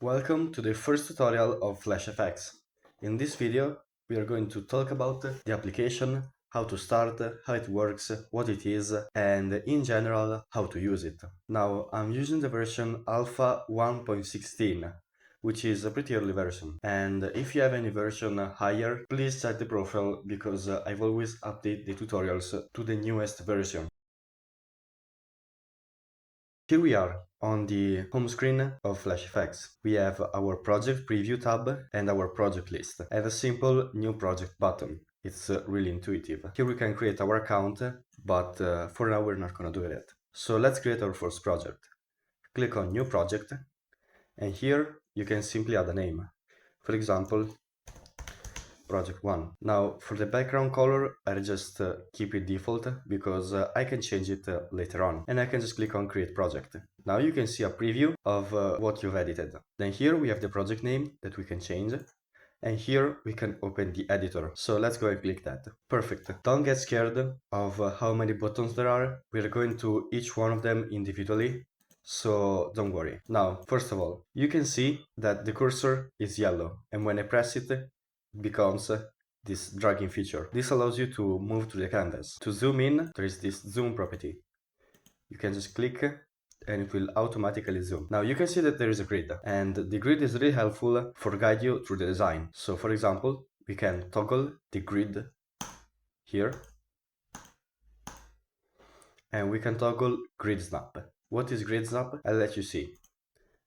Welcome to the first tutorial of FlashFX. In this video, we are going to talk about the application, how to start, how it works, what it is, and in general, how to use it. Now, I'm using the version Alpha 1.16, which is a pretty early version. And if you have any version higher, please check the profile because I've always updated the tutorials to the newest version. Here we are on the home screen of FlashFX. We have our project preview tab and our project list and a simple new project button. It's really intuitive. Here we can create our account, but for now we're not going to do it. So let's create our first project. Click on new project and here you can simply add a name. For example, project 1. Now for the background color, I just keep it default because I can change it later on, and I can just click on create project. Now you can see a preview of what you've edited. Then here we have the project name that we can change, and here we can open the editor. So let's go and click that. Perfect. Don't get scared of how many buttons there are. We're going to each one of them individually, so don't worry. Now, first of all, you can see that the cursor is yellow, and when I press it, becomes this dragging feature. This allows you to move to the canvas. To zoom in, there is this zoom property. You can just click and it will automatically zoom. Now you can see that there is a grid, and the grid is really helpful for guide you through the design. So for example, we can toggle the grid here, and we can toggle grid snap. What is grid snap? I'll let you see.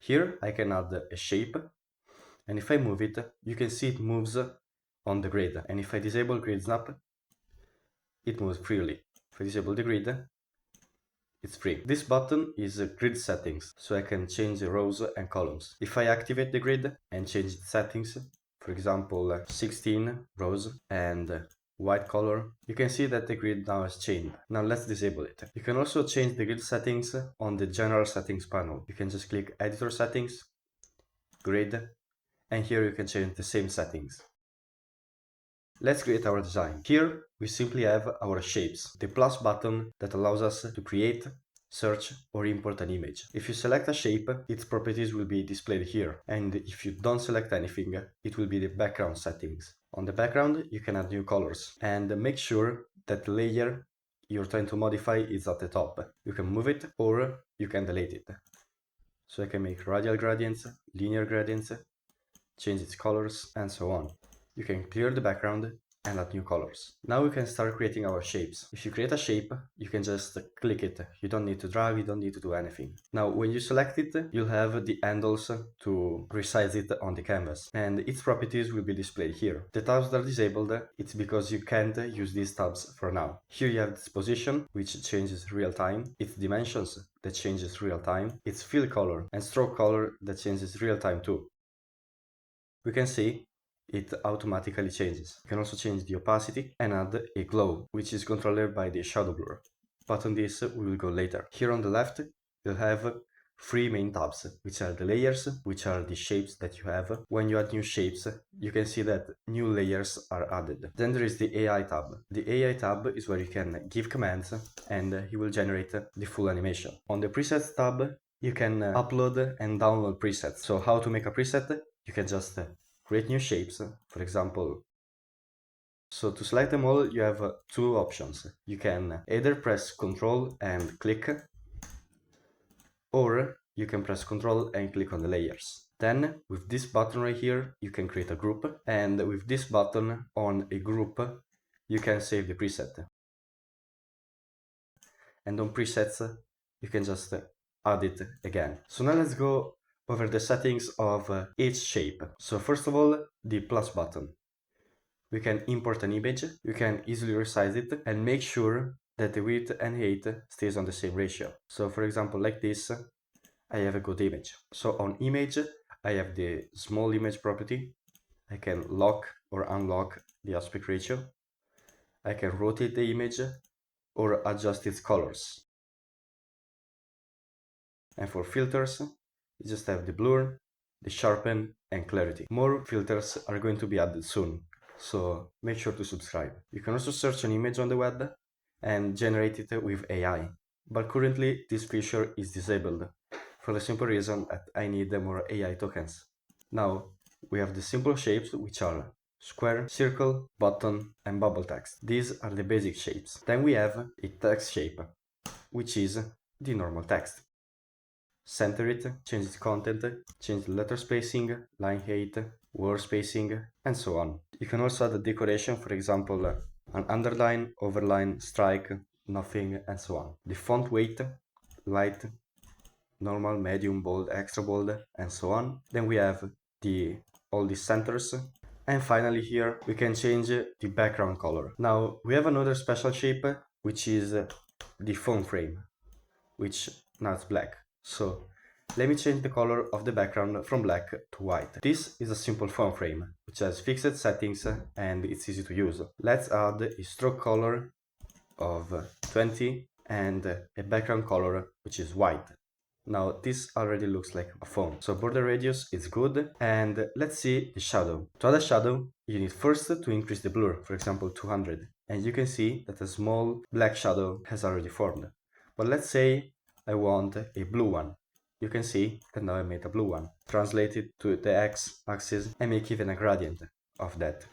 Here I can add a shape, and if I move it, you can see it moves on the grid. And if I disable grid snap, it moves freely. If I disable the grid, it's free. This button is grid settings, so I can change the rows and columns. If I activate the grid and change the settings, for example 16 rows and white color, you can see that the grid now has changed. Now let's disable it. You can also change the grid settings on the general settings panel. You can just click editor settings, grid, and here you can change the same settings. Let's create our design. Here we simply have our shapes, the plus button that allows us to create, search, or import an image. If you select a shape, its properties will be displayed here, and if you don't select anything, it will be the background settings. On the background you can add new colors, and make sure that the layer you're trying to modify is at the top. You can move it or you can delete it. So I can make radial gradients, linear gradients, change its colors, and so on. You can clear the background and add new colors. Now we can start creating our shapes. If you create a shape, you can just click it. You don't need to drag, you don't need to do anything. Now when you select it, you'll have the handles to resize it on the canvas, and its properties will be displayed here. The tabs that are disabled, it's because you can't use these tabs for now. Here you have its position, which changes real time, its dimensions that changes real time, its fill color and stroke color that changes real time too. We can see it automatically changes. You can also change the opacity and add a glow, which is controlled by the shadow blur. But on this we will go later. Here on the left you'll have three main tabs, which are the layers, which are the shapes that you have. When you add new shapes, you can see that new layers are added. Then there is the AI tab. The AI tab is where you can give commands and he will generate the full animation. On the presets tab, you can upload and download presets. So how to make a preset? You can just create new shapes, for example. So to select them all, you have two options. You can either press Ctrl and click, or you can press Ctrl and click on the layers. Then with this button right here, you can create a group, and with this button on a group, you can save the preset. And on presets, you can just add it again. So now let's go over the settings of each shape. So first of all, the plus button. We can import an image, you can easily resize it and make sure that the width and height stays on the same ratio. So for example, like this, I have a good image. So on image, I have the small image property. I can lock or unlock the aspect ratio. I can rotate the image or adjust its colors. And for filters, you just have the blur, the sharpen, and clarity. More filters are going to be added soon, so make sure to subscribe. You can also search an image on the web and generate it with AI, but currently this feature is disabled. for the simple reason that I need more AI tokens. Now, we have the simple shapes, which are square, circle, button, and bubble text. These are the basic shapes. Then we have a text shape, which is the normal text. Center it, change its content, change the letter spacing, line height, word spacing, and so on. You can also add a decoration, for example, an underline, overline, strike, nothing, and so on. The font weight, light, normal, medium, bold, extra bold, and so on. Then we have all the centers. And finally here we can change the background color. Now we have another special shape, which is the phone frame, which now it's black. So let me change the color of the background from black to white. This is a simple phone frame, which has fixed settings and it's easy to use. Let's add a stroke color of 20 and a background color which is white. Now this already looks like a phone. So border radius is good, and let's see the shadow. To add a shadow, you need first to increase the blur, for example 200, and you can see that a small black shadow has already formed. But let's say I want a blue one. You can see that now I made a blue one. Translate it to the x-axis and make even a gradient of that.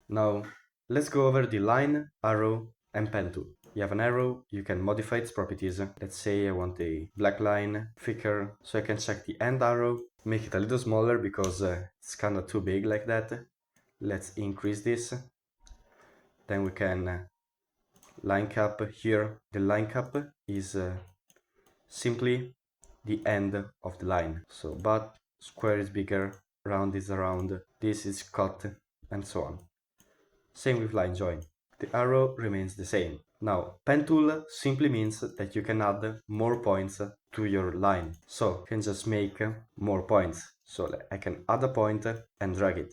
Now let's go over the line, arrow, and pen tool. You have an arrow, you can modify its properties. Let's say I want a black line, thicker, so I can check the end arrow, make it a little smaller because it's kind of too big like that. Let's increase this. Then we can line cap here. The line cap is simply the end of the line. So, but square is bigger, round is around, this is cut, and so on. Same with line join. The arrow remains the same. Now, pen tool simply means that you can add more points to your line. So, you can just make more points. So, I can add a point and drag it.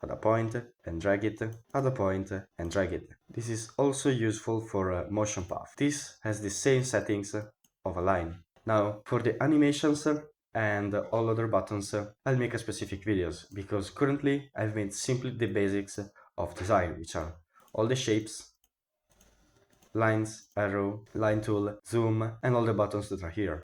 Add a point and drag it. Add a point and drag it. This is also useful for motion path. This has the same settings of a line. Now, for the animations and all other buttons, I'll make a specific videos because currently I've made simply the basics of design, which are all the shapes, lines, arrow, line tool, zoom, and all the buttons that are here.